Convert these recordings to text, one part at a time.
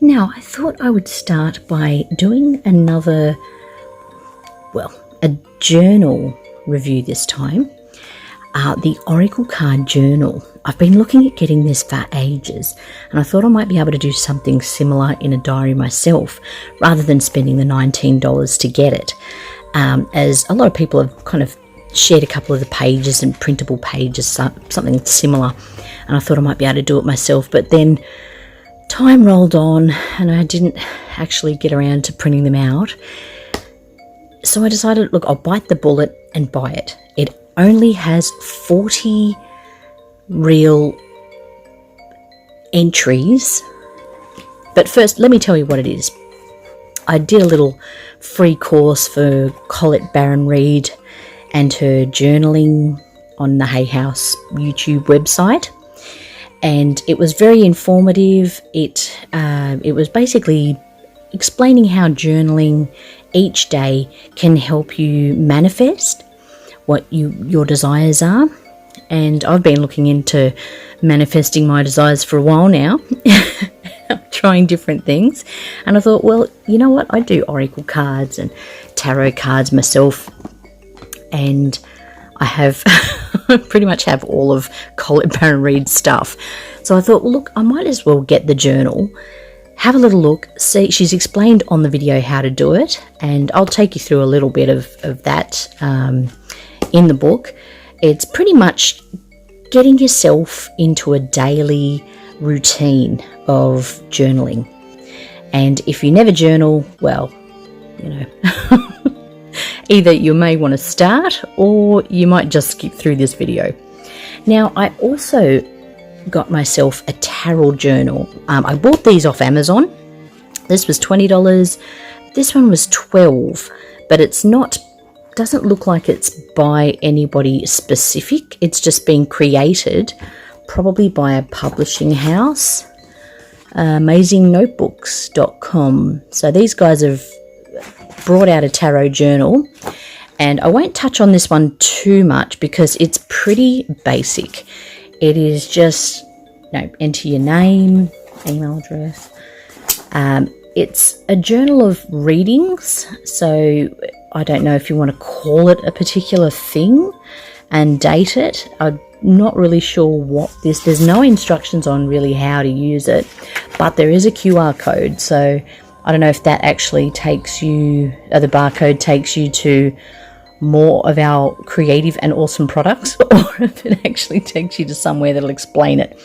Now, I thought I would start by doing another, a journal review this time. The Oracle Card Journal. I've been looking at getting this for ages, and I thought I might be able to do something similar in a diary myself, rather than spending the $19 to get it. As a lot of people have kind of shared a couple of the pages and printable pages, something similar, and I thought I might be able to do it myself, but then time rolled on and I didn't actually get around to printing them out. So I decided, look, I'll bite the bullet and buy it. It only has 40 real entries. But first, let me tell you what it is. I did a little free course for Colette Baron-Reid and her journaling on the Hay House YouTube website. And it was very informative. It was basically explaining how journaling each day can help you manifest what your desires are. And I've been looking into manifesting my desires for a while now, trying different things. And I thought, well, you know what? I do oracle cards and tarot cards myself. And I have pretty much have all of Colette Baron-Reid's stuff. So I thought, well, look, I might as well get the journal, have a little look, see. She's explained on the video how to do it, and I'll take you through a little bit of that in the book. It's pretty much getting yourself into a daily routine of journaling. And if you never journal, well, you know, either you may want to start or you might just skip through this video. Now, I also got myself a tarot journal. I bought these off Amazon. This was $20. This one was $12, but it's not, doesn't look like it's by anybody specific. It's just been created probably by a publishing house, AmazingNotebooks.com. So these guys have brought out a tarot journal, and I won't touch on this one too much because it's pretty basic. It is just, enter your name, email address. It's a journal of readings, so I don't know if you want to call it a particular thing and date it. I'm not really sure what there's no instructions on really how to use it, but there is a QR code, so I don't know if that actually takes you, or the barcode takes you to more of our creative and awesome products, or if it actually takes you to somewhere that'll explain it.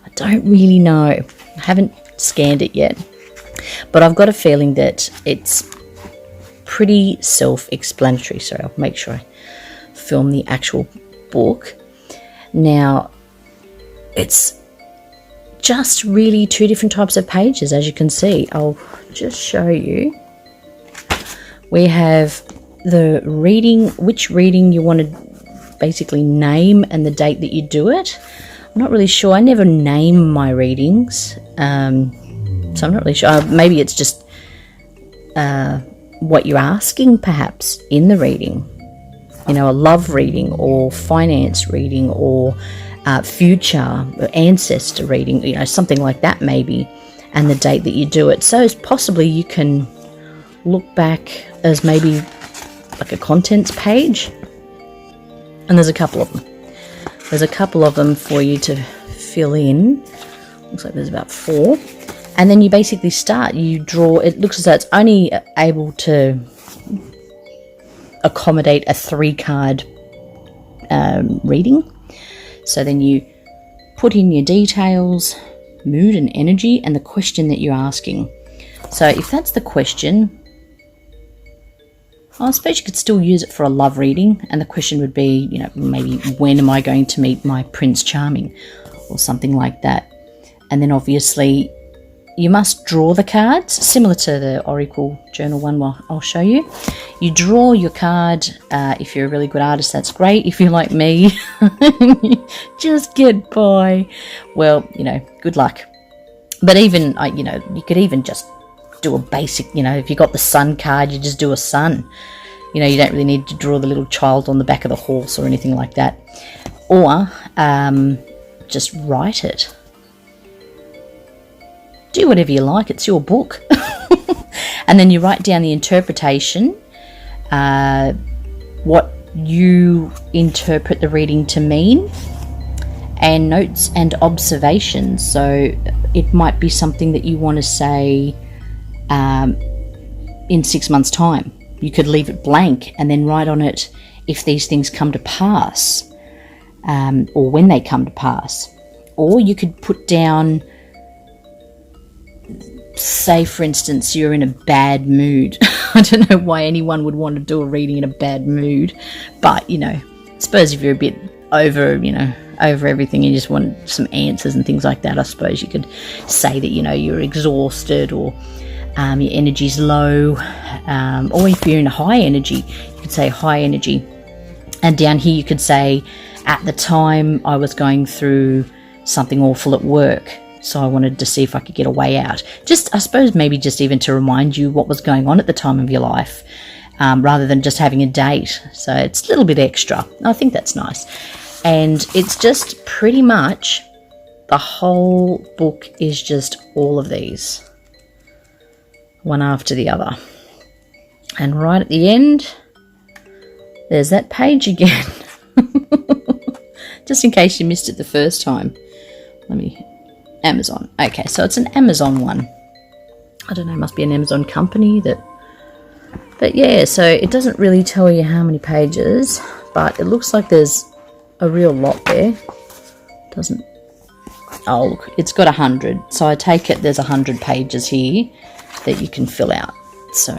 I don't really know. I haven't scanned it yet, but I've got a feeling that it's pretty self-explanatory. So I'll make sure I film the actual book. Now, it's just really two different types of pages, as you can see. I'll just show you. We have the reading, which reading you want to basically name and the date that you do it. I'm not really sure. I never name my readings, so I'm not really sure. Maybe it's just what you're asking perhaps in the reading. You know, a love reading or finance reading or future ancestor reading, you know, something like that maybe, and the date that you do it. So possibly you can look back as maybe like a contents page, and there's a couple of them. There's a couple of them for you to fill in. Looks like there's about 4. And then you basically start, you draw, it looks as though it's only able to accommodate a 3-card reading. So then you put in your details, mood and energy, and the question that you're asking. So if that's the question, I suppose you could still use it for a love reading, and the question would be, you know, maybe when am I going to meet my Prince Charming, or something like that. And then obviously you must draw the cards, similar to the Oracle Journal one I'll show you. You draw your card. If you're a really good artist, that's great. If you're like me, just get by. Well, you know, good luck. But even, you know, you could even just do a basic, you know, if you got the sun card, you just do a sun. You know, you don't really need to draw the little child on the back of the horse or anything like that. Or just write it. do whatever you like. It's your book. And then you write down the interpretation, what you interpret the reading to mean, and notes and observations. So it might be something that you want to say in 6 months' time. You could leave it blank and then write on it if these things come to pass, or when they come to pass. Or you could put down, say for instance, you're in a bad mood. I don't know why anyone would want to do a reading in a bad mood, but you know, I suppose if you're a bit over everything, you just want some answers and things like that, I suppose you could say that, you know, you're exhausted, or your energy's low, or if you're in a high energy, you could say high energy. And down here you could say, at the time I was going through something awful at work, so I wanted to see if I could get a way out. Just, I suppose, maybe just even to remind you what was going on at the time of your life, rather than just having a date. So it's a little bit extra. I think that's nice. And it's just pretty much, the whole book is just all of these, one after the other. And right at the end, there's that page again. Just in case you missed it the first time. Amazon. Okay, so it's an Amazon one. I don't know, it must be an Amazon company that... But yeah, so it doesn't really tell you how many pages, but it looks like there's a real lot there. Doesn't... Oh, look, it's got 100. So I take it there's 100 pages here that you can fill out. So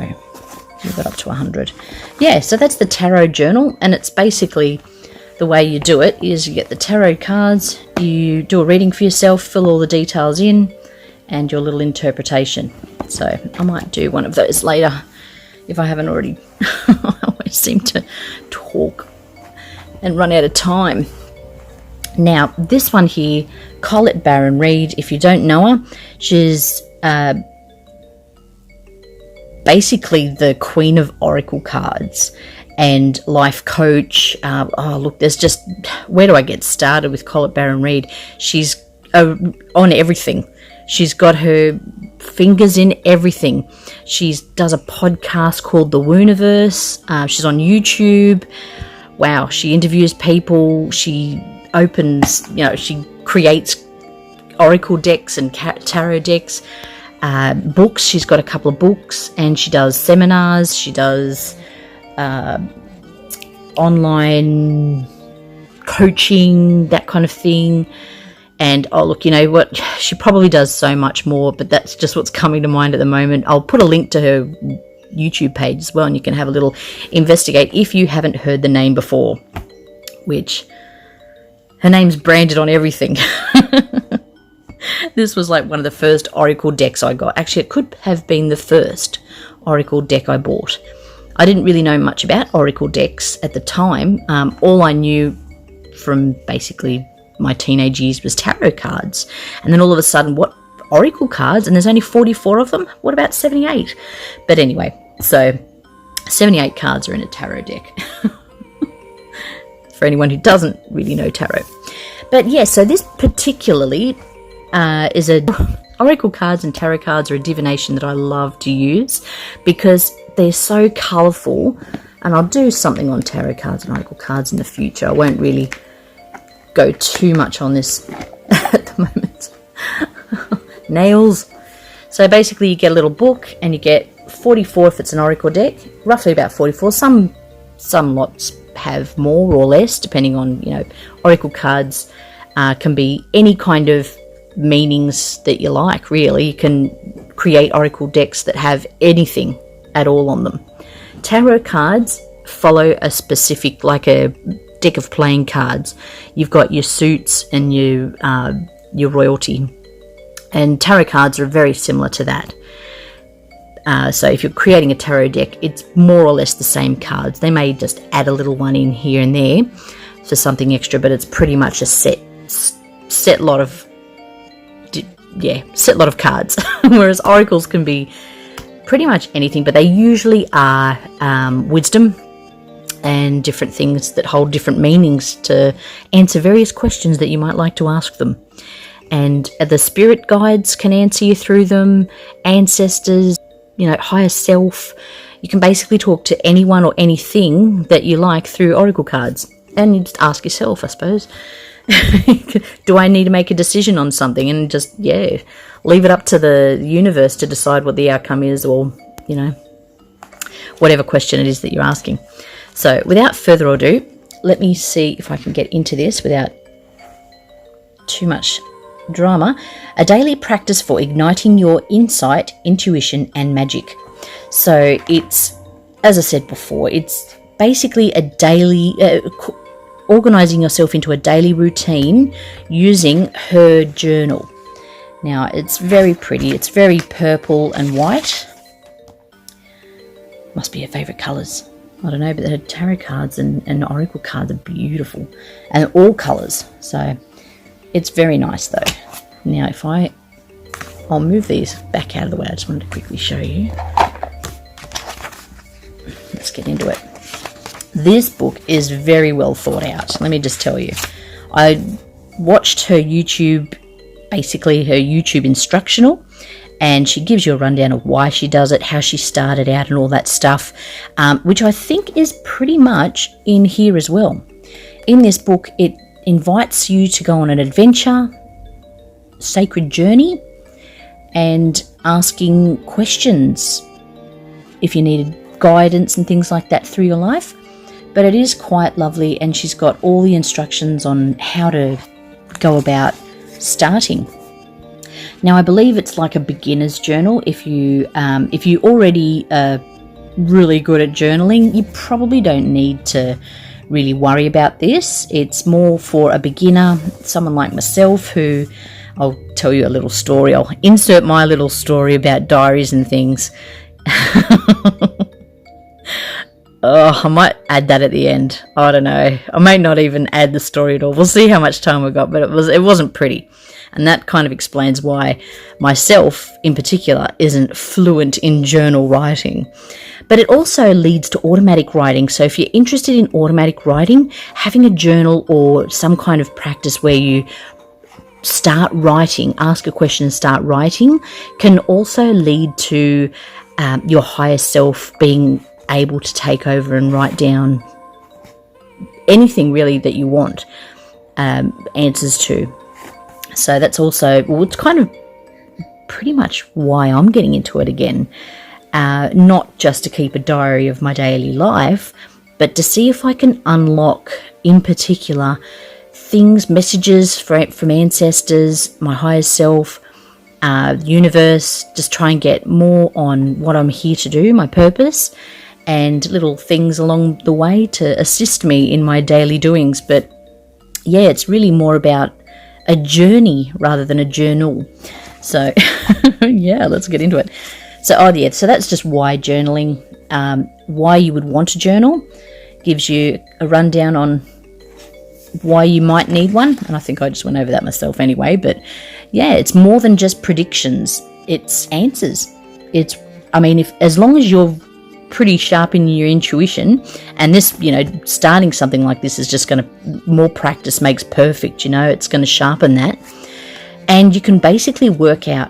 you've got up to 100. Yeah, so that's the tarot journal, and it's basically... The way you do it is you get the tarot cards, you do a reading for yourself, fill all the details in, and your little interpretation. So I might do one of those later if I haven't already. I always seem to talk and run out of time. Now, this one here, Colette Baron-Reid, if you don't know her, she's basically the queen of oracle cards and life coach. Oh, look, there's just... Where do I get started with Colette Baron-Reid? She's on everything. She's got her fingers in everything. She does a podcast called The Wooniverse. She's on YouTube. Wow, she interviews people. She opens, you know, she creates oracle decks and tarot decks. Books, she's got a couple of books, and she does seminars. She does... online coaching, that kind of thing. And oh, look, you know what, she probably does so much more, but that's just what's coming to mind at the moment. I'll put a link to her YouTube page as well, and you can have a little investigate if you haven't heard the name before, which her name's branded on everything. This was like one of the first oracle decks I got. Actually, it could have been the first oracle deck I bought. I didn't really know much about oracle decks at the time. All I knew from basically my teenage years was tarot cards. And then all of a sudden, what, oracle cards? And there's only 44 of them? What about 78? But anyway, so 78 cards are in a tarot deck. For anyone who doesn't really know tarot. But yeah, so this particularly is a... Oracle cards and tarot cards are a divination that I love to use because they're so colourful, and I'll do something on tarot cards and oracle cards in the future. I won't really go too much on this at the moment. Nails. So basically you get a little book and you get 44 if it's an oracle deck, roughly about 44. Some lots have more or less depending on, you know, oracle cards can be any kind of meanings that you like, really. You can create oracle decks that have anything at all on them. Tarot cards follow a specific, like a deck of playing cards. You've got your suits and your royalty, and tarot cards are very similar to that. So if you're creating a tarot deck, it's more or less the same cards. They may just add a little one in here and there for something extra, but it's pretty much a set lot of cards. Whereas oracles can be pretty much anything, but they usually are wisdom and different things that hold different meanings to answer various questions that you might like to ask them. and the spirit guides can answer you through them, ancestors, higher self. You can basically talk to anyone or anything that you like through oracle cards. And you just ask yourself, I suppose, do I need to make a decision on something? And just, leave it up to the universe to decide what the outcome is, or, whatever question it is that you're asking. So without further ado, let me see if I can get into this without too much drama. A daily practice for igniting your insight, intuition, and magic. So it's, as I said before, it's basically a daily, organising yourself into a daily routine using her journal. Now, it's very pretty. It's very purple and white. Must be her favourite colours. I don't know, but her tarot cards and oracle cards are beautiful. And all colours. So it's very nice though. Now, I'll move these back out of the way. I just wanted to quickly show you. Let's get into it. This book is very well thought out. Let me just tell you. I watched her YouTube, basically her YouTube instructional, and she gives you a rundown of why she does it, how she started out and all that stuff, which I think is pretty much in here as well. In this book, it invites you to go on an adventure, sacred journey, and asking questions if you needed guidance and things like that through your life. But it is quite lovely, and she's got all the instructions on how to go about starting. Now, I believe it's like a beginner's journal. If you already are really good at journaling, you probably don't need to really worry about this. It's more for a beginner, someone like myself, who, I'll tell you a little story. I'll insert my little story about diaries and things. Oh, I might add that at the end. I don't know. I may not even add the story at all. We'll see how much time we got, but it wasn't pretty. And that kind of explains why myself, in particular, isn't fluent in journal writing. But it also leads to automatic writing. So if you're interested in automatic writing, having a journal or some kind of practice where you start writing, ask a question and start writing, can also lead to your higher self being able to take over and write down anything really that you want answers to. So that's also, well, it's kind of pretty much why I'm getting into it again. Not just to keep a diary of my daily life, but to see if I can unlock, in particular, things, messages from ancestors, my higher self, the universe, just try and get more on what I'm here to do, my purpose, and little things along the way to assist me in my daily doings. But yeah, it's really more about a journey rather than a journal. So yeah, let's get into it. So so that's just why journaling, why you would want to journal, gives you a rundown on why you might need one. And I think I just went over that myself anyway, but yeah, it's more than just predictions. It's answers. If as long as you're pretty sharp in your intuition, and this, starting something like this is just going to, more practice makes perfect, it's going to sharpen that, and you can basically work out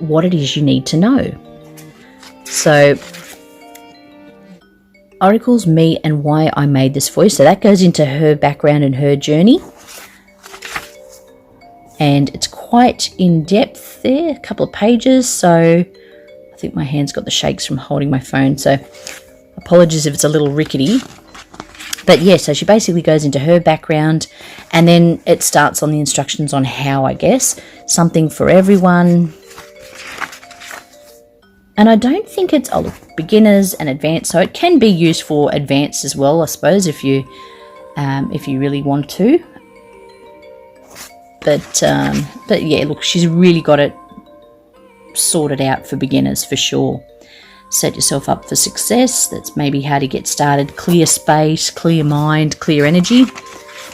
what it is you need to know. So oracles, me, and why I made this voice. So that goes into her background and her journey, and it's quite in depth there, a couple of pages. So I think my hand's got the shakes from holding my phone, so apologies if it's a little rickety. But yeah, so she basically goes into her background, and then it starts on the instructions on how, I guess, something for everyone. And I don't think it's beginners and advanced, so it can be used for advanced as well, I suppose, if you really want to. But yeah, look, she's really got it sorted out for beginners for sure. Set yourself up for success. That's maybe how to get started. Clear space, clear mind, clear energy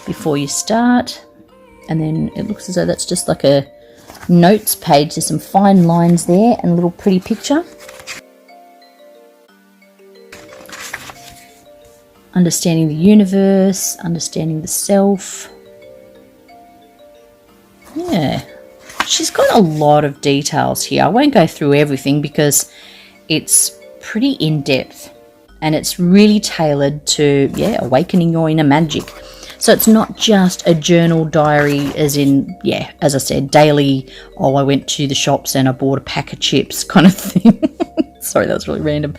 before you start. And then it looks as though that's just like a notes page. There's some fine lines there and a little pretty picture. Understanding the universe, understanding the self. Yeah, she's got a lot of details here. I won't go through everything because it's pretty in-depth, and it's really tailored to, awakening your inner magic. So it's not just a journal diary as in, as I said, daily, I went to the shops and I bought a pack of chips kind of thing. Sorry, that was really random.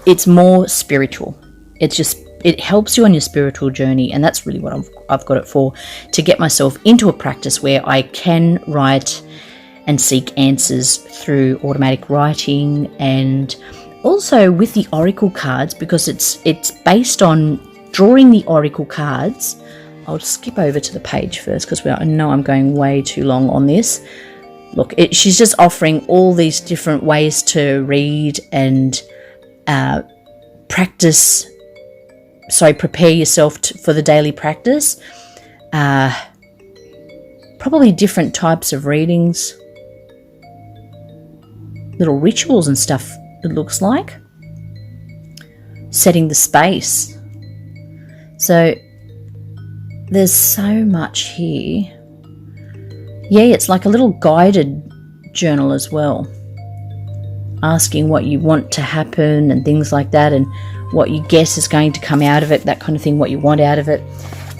It's more spiritual. It helps you on your spiritual journey, and that's really what I've got it for, to get myself into a practice where I can write and seek answers through automatic writing, and also with the oracle cards, because it's based on drawing the oracle cards. I'll skip over to the page first because I know I'm going way too long on this. Look, she's just offering all these different ways to read and practice. So prepare yourself for the daily practice. Probably different types of readings. Little rituals and stuff, it looks like. Setting the space. So there's so much here. Yeah, it's like a little guided journal as well. Asking what you want to happen and things like that, and what you guess is going to come out of it, that kind of thing, what you want out of it.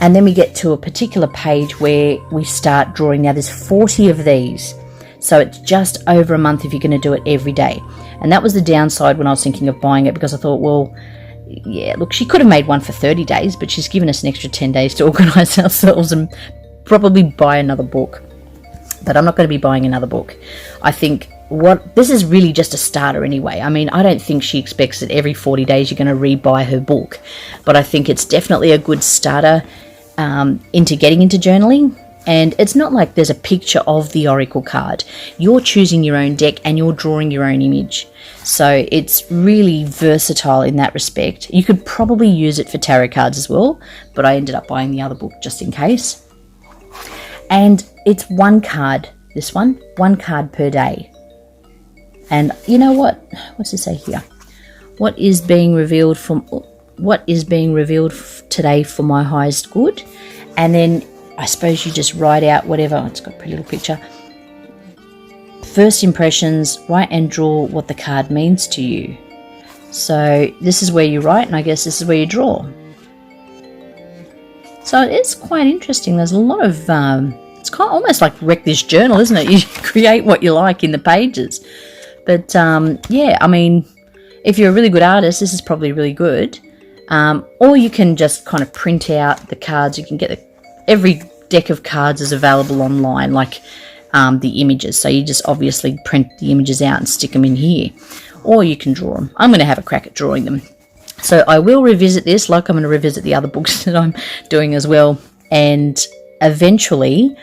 And then we get to a particular page where we start drawing. Now there's 40 of these. So it's just over a month if you're going to do it every day. And that was the downside when I was thinking of buying it, because I thought, well, yeah, look, she could have made one for 30 days, but she's given us an extra 10 days to organise ourselves and probably buy another book. But I'm not going to be buying another book. I think this is really just a starter anyway. I mean, I don't think she expects that every 40 days you're going to re-buy her book. But I think it's definitely a good starter into getting into journaling. And it's not like there's a picture of the oracle card. You're choosing your own deck and you're drawing your own image. So it's really versatile in that respect. You could probably use it for tarot cards as well, but I ended up buying the other book just in case. And it's one card, this one card per day. And you know what? What's it say here? What is being revealed today for my highest good? And then I suppose you just write out whatever. It's got a pretty little picture. First impressions, write and draw what the card means to you. So this is where you write, and I guess this is where you draw. So it's quite interesting. There's a lot of, it's kind of almost like Wreck This Journal, isn't it? You create what you like in the pages. But yeah, I mean, if you're a really good artist, this is probably really good. Or you can just kind of print out the cards. You can get every deck of cards is available online, like the images. So you just obviously print the images out and stick them in here. Or you can draw them. I'm going to have a crack at drawing them. So I will revisit this, like I'm going to revisit the other books that I'm doing as well. And eventually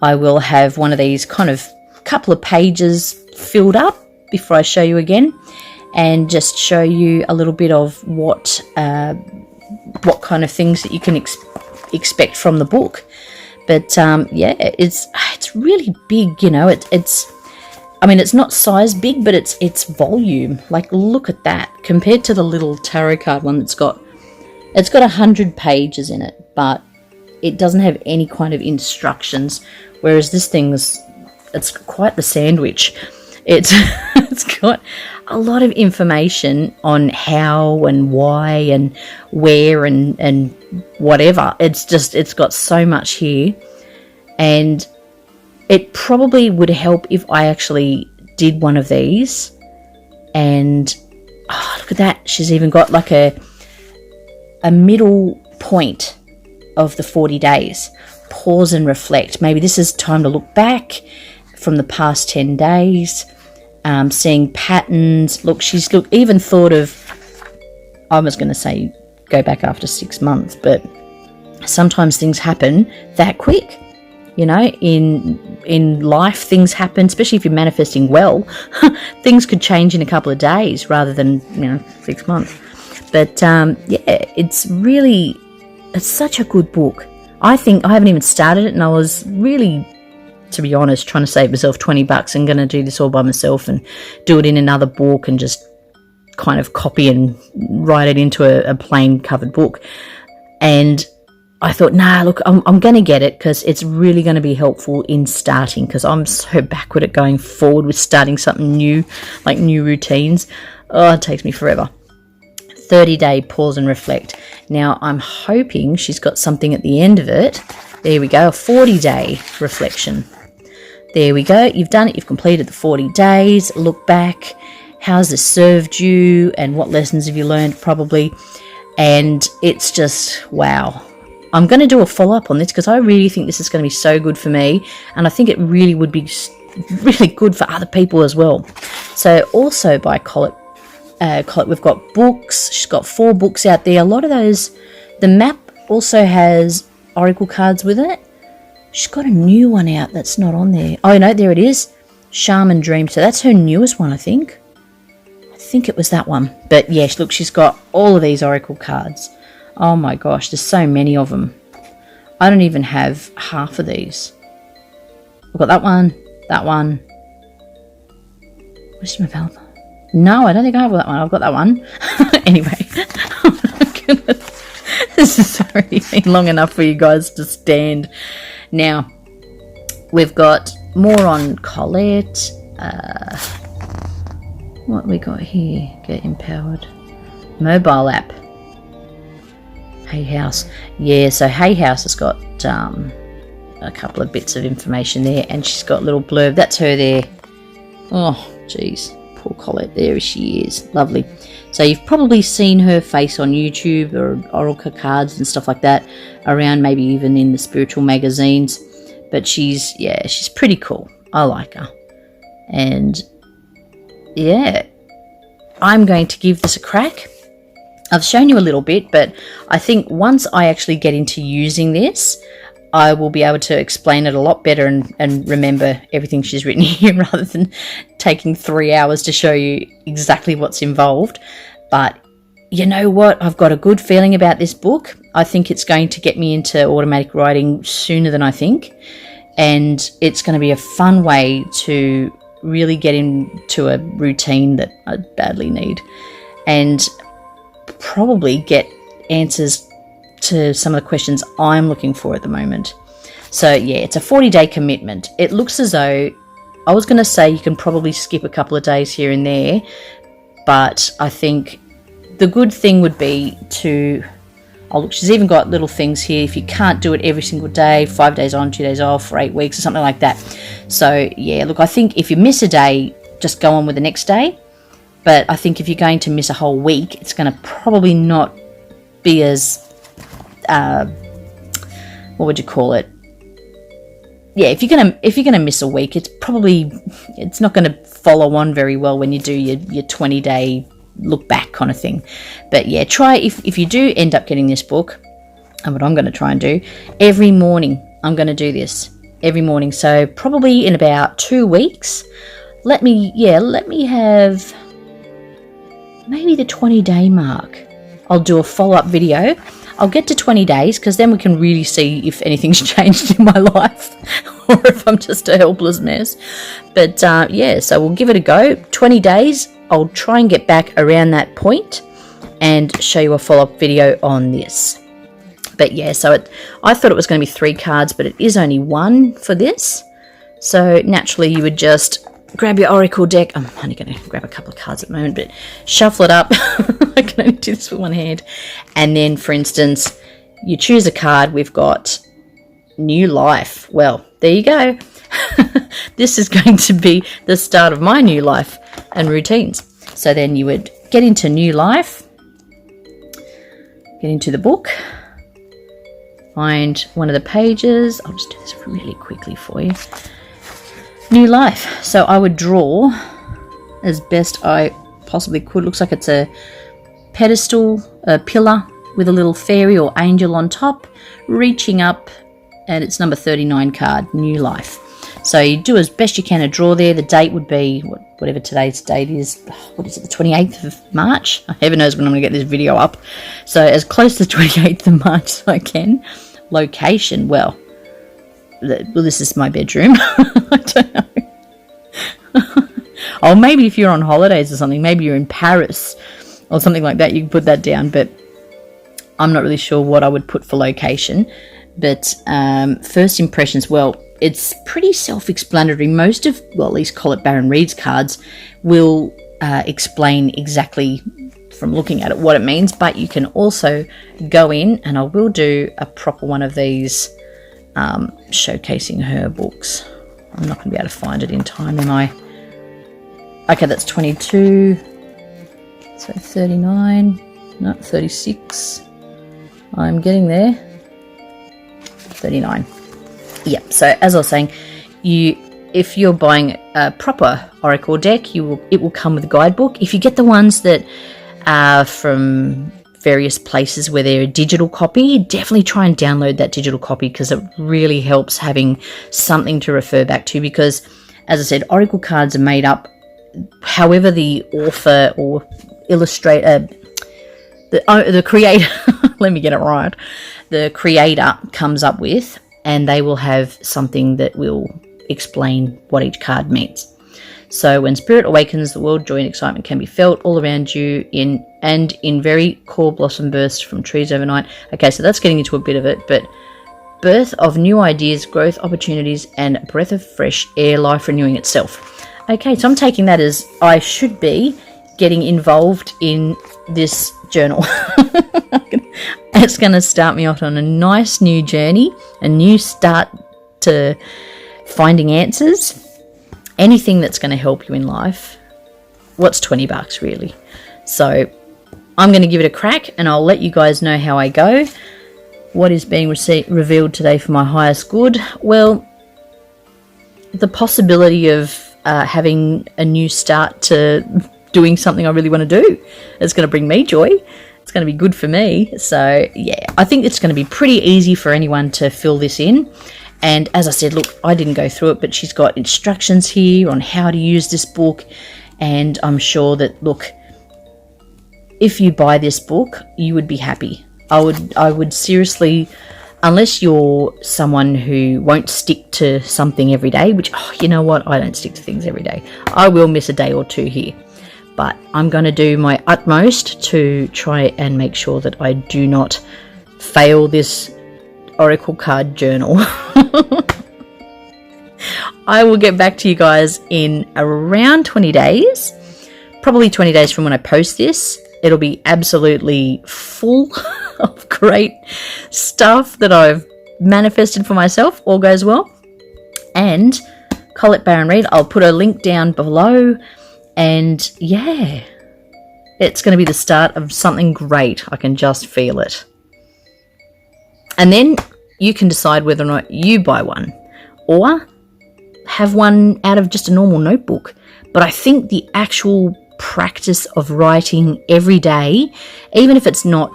I will have one of these kind of couple of pages filled up before I show you again, and just show you a little bit of what kind of things that you can expect from the book. But yeah, it's really big, you know. I mean, it's not size big, but it's volume. Like, look at that compared to the little tarot card one that's got 100 pages in it, but it doesn't have any kind of instructions. Whereas this it's quite the sandwich. It's got a lot of information on how and why and where and whatever. It's got so much here, and it probably would help if I actually did one of these. And look at that, she's even got like a middle point of the 40 days. Pause and reflect. Maybe this is time to look back from the past 10 days, seeing patterns. Look, she's even thought of, I was going to say go back after 6 months, but sometimes things happen that quick. You know, in life, things happen, especially if you're manifesting well. Things could change in a couple of days rather than, 6 months. But yeah, it's such a good book. I think I haven't even started it, and I was really, to be honest, trying to save myself $20 and going to do this all by myself and do it in another book and just kind of copy and write it into a plain covered book. And I thought, nah, look, I'm going to get it because it's really going to be helpful in starting, because I'm so backward at going forward with starting something new, like new routines. Oh, it takes me forever. 30-day pause and reflect. Now, I'm hoping she's got something at the end of it. There we go, a 40-day reflection. There we go. You've done it. You've completed the 40 days. Look back. How's this served you? And what lessons have you learned, probably? And it's just, wow. I'm going to do a follow-up on this because I really think this is going to be so good for me. And I think it really would be really good for other people as well. So also by Colette, we've got books. She's got 4 books out there. A lot of those, the map also has oracle cards with it. She's got a new one out that's not on there. Oh, no, there it is. Shaman Dream. So that's her newest one, I think. I think it was that one. But yes, look, she's got all of these oracle cards. Oh my gosh, there's so many of them. I don't even have half of these. I've got that one, that one. Where's my palette? No, I don't think I have that one. I've got that one. Anyway. Oh my goodness. This has already been long enough for you guys to stand. Now, we've got more on Colette. What we got here? Get empowered. Mobile app. Hay House. Yeah, so Hay House has got a couple of bits of information there, and she's got a little blurb. That's her there. Oh, jeez. Poor Colette. There she is. Lovely. So you've probably seen her face on YouTube or oracle cards and stuff like that around, maybe even in the spiritual magazines. But she's pretty cool. I like her. And yeah, I'm going to give this a crack. I've shown you a little bit, but I think once I actually get into using this, I will be able to explain it a lot better and remember everything she's written here rather than taking 3 hours to show you exactly what's involved. But you know what? I've got a good feeling about this book. I think it's going to get me into automatic writing sooner than I think. And it's going to be a fun way to really get into a routine that I badly need. And probably get answers to some of the questions I'm looking for at the moment. So yeah, it's a 40-day commitment. It looks as though, I was going to say you can probably skip a couple of days here and there, but I think the good thing would be to, oh look, she's even got little things here. If you can't do it every single day, 5 days on, 2 days off, for 8 weeks or something like that. So yeah, look, I think if you miss a day, just go on with the next day. But I think if you're going to miss a whole week, it's going to probably not be as, what would you call it? Yeah, if you're gonna miss a week, it's not going to follow on very well when you do your 20-day look back kind of thing. But yeah, try if you do end up getting this book, and what I'm going to try and do every morning. I'm going to do this every morning. So probably in about 2 weeks. Let me have maybe the 20-day mark. I'll do a follow-up video. I'll get to 20 days because then we can really see if anything's changed in my life or if I'm just a helpless mess. But yeah, so we'll give it a go. 20 days, I'll try and get back around that point and show you a follow-up video on this. But yeah, so I thought it was going to be 3 cards, but it is only 1 for this. So naturally you would just grab your oracle deck. I'm only going to grab a couple of cards at the moment, but shuffle it up. I can only do this with one hand. And then, for instance, you choose a card. We've got New Life. Well, there you go. This is going to be the start of my new life and routines. So then you would get into New Life, get into the book, find one of the pages. I'll just do this really quickly for you. New Life. So I would draw as best I possibly could. Looks like it's a pedestal, a pillar with a little fairy or angel on top reaching up, and it's number 39 card, New Life. So you do as best you can to draw there. The date would be whatever today's date is. What is it, the 28th of March? Heaven knows when I'm going to get this video up. So as close to the 28th of March as I can. Location, well, this is my bedroom. I don't know. Or maybe if you're on holidays or something, maybe you're in Paris or something like that, you can put that down. But I'm not really sure what I would put for location, but first impressions, well, it's pretty self-explanatory. Most of, well, at least Colette Baron-Reid's cards will explain exactly from looking at it what it means, but you can also go in, and I will do a proper one of these showcasing her books. I'm not going to be able to find it in time, am I? Okay, that's 22, so 39, no, 36. I'm getting there. 39. Yep. So as I was saying, if you're buying a proper Oracle deck, it will come with a guidebook. If you get the ones that are from various places where they're a digital copy, definitely try and download that digital copy, because it really helps having something to refer back to. Because, as I said, Oracle cards are made up however the author or illustrator, the creator, let me get it right, the creator comes up with, and they will have something that will explain what each card means. So when spirit awakens the world, joy and excitement can be felt all around you in very core blossom bursts from trees overnight. Okay, so that's getting into a bit of it, but birth of new ideas, growth opportunities, and a breath of fresh air, life renewing itself. Okay, so I'm taking that as I should be getting involved in this journal. It's going to start me off on a nice new journey, a new start to finding answers, anything that's going to help you in life. What's $20 really? So I'm going to give it a crack, and I'll let you guys know how I go. What is being revealed today for my highest good? Well, the possibility of having a new start to doing something I really want to do. It's going to bring me joy. It's going to be good for me. So yeah, I think it's going to be pretty easy for anyone to fill this in. And as I said, look, I didn't go through it, but she's got instructions here on how to use this book. And I'm sure that, look, if you buy this book, you would be happy. I would seriously, unless you're someone who won't stick to something every day, which, you know what, I don't stick to things every day. I will miss a day or two here. But I'm going to do my utmost to try and make sure that I do not fail this Oracle card journal. I will get back to you guys in around 20 days. Probably 20 days from when I post this. It'll be absolutely full of great stuff that I've manifested for myself. All goes well. And Colette Baron-Reid, I'll put a link down below. And yeah, it's going to be the start of something great. I can just feel it. And then you can decide whether or not you buy one or have one out of just a normal notebook. But I think the actual practice of writing every day, even if it's not,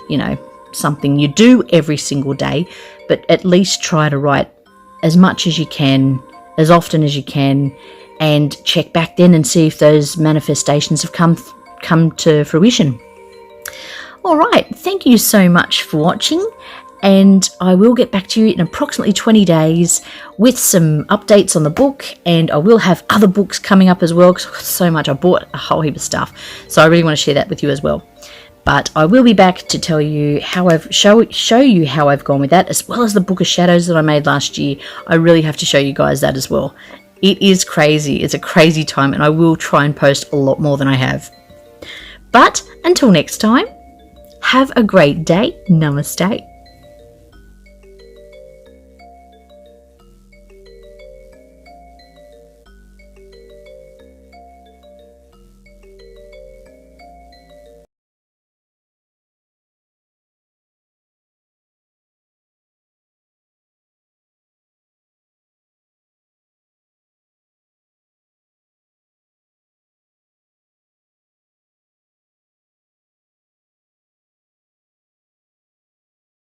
something you do every single day, but at least try to write as much as you can, as often as you can, and check back then and see if those manifestations have come to fruition. All right, thank you so much for watching, and I will get back to you in approximately 20 days with some updates on the book, and I will have other books coming up as well, because I've got so much. I bought a whole heap of stuff, so I really want to share that with you as well. But I will be back to tell you how I've show you how I've gone with that, as well as the Book of Shadows that I made last year. I really have to show you guys that as well. It is crazy. It's a crazy time, and I will try and post a lot more than I have. But until next time, have a great day. Namaste.